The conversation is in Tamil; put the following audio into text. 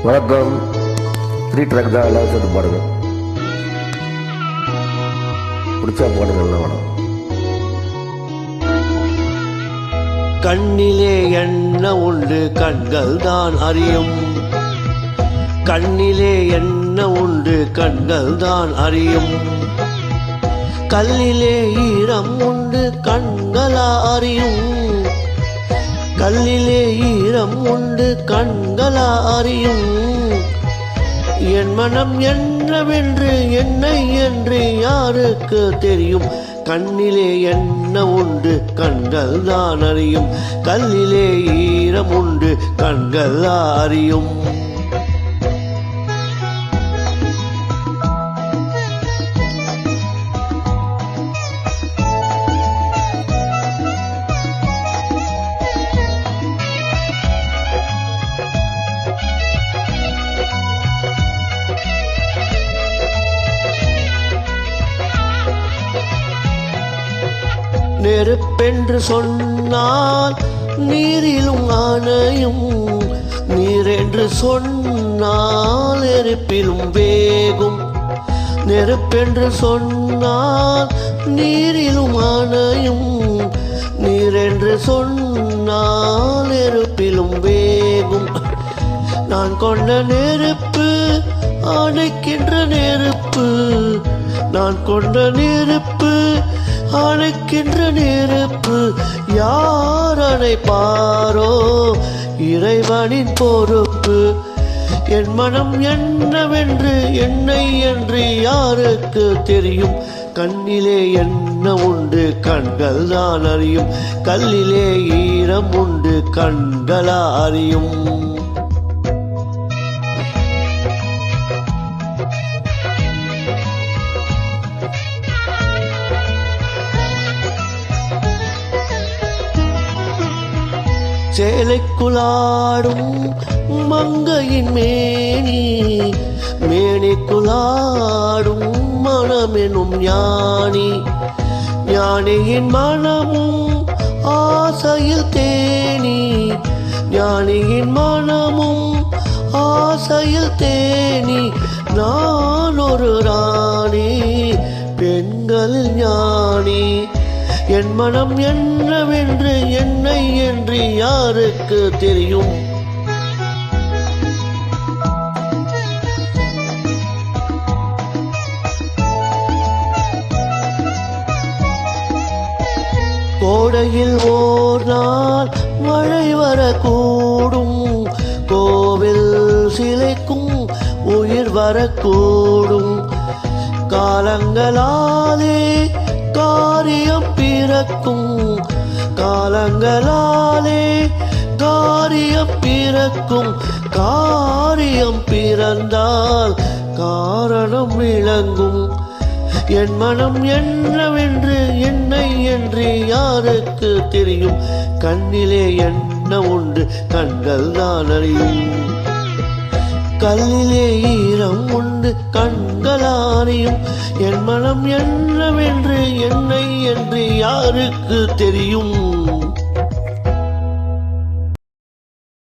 வணக்கம். 3 ட்ராக் தான், எல்லாரும் சேர்த்து பாடுங்க. பிடிச்சா பாடுங்க. நல்லா வேணும். கண்ணிலே என்ன உண்டு கண்கள் தான் அறியும். கண்ணிலே என்ன உண்டு கண்கள் தான் அறியும். கல்லிலே ஈரம் உண்டு கண்களா அறியும். கல்லிலே ஈரம் உண்டு கண்களா அறியும். என் மனம் என்னவென்று என்னை என்று யாருக்கு தெரியும். கண்ணிலே என்ன உண்டு கண்கள் தான் அறியும். கல்லிலே ஈரம் உண்டு கண்கள் அறியும். நெருப்பென்று சொன்னால் நீரிலும் அணையும். நீரென்று சொன்னால் நெருப்பிலும் வேகும். நெருப்பென்று சொன்னால் நீரிலும் அணையும். நீரென்று சொன்னால் நெருப்பிலும் வேகும். நான் கொண்ட நெருப்பு அணைக்கின்ற நெருப்பு. நான் கொண்ட நெருப்பு அணைக்கின்ற நெருப்பு. யார் அணைப்பாரோ இறைவனின் பொறுப்பு. என் மனம் என்னவென்று என்னை என்று யாருக்கு தெரியும். கண்ணிலே என்ன உண்டு கண்கள் தான் அறியும். கல்லிலே ஈரம் உண்டு கண்களா அறியும். சேலைக்குளாடும் மங்கையின் மேனி. மேனிக்குளாடும் மனமெனும் ஞானி. ஞானியின் மனமும் ஆசையில் தேனி. ஞானியின் மனமும் ஆசையில் தேனி. நான் ஒரு ராணி பெண்களில் ஞானி. என் மனம் என்னவென்று என்னை என்று யாருக்கு தெரியும். கோடையில் ஓர் நாள் மழை வரக்கூடும். கோவில் சிலைக்கும் உயிர் வரக்கூடும். காலங்களாலே காரியம் பிறக்கும். காலங்களாலே காரியம் பிறக்கும். காரியம் பிறந்தால் காரணம் விளங்கும். என் மனம் என்னவென்று என்னை என்று யாருக்கு தெரியும். கண்ணிலே என்ன உண்டு கண்கள் தான் அறியும். கல்லிலே ஈரம் உண்டு கண்களாரியும். என் மனம் என்னவென்று என்னை என்று யாருக்கு தெரியும்.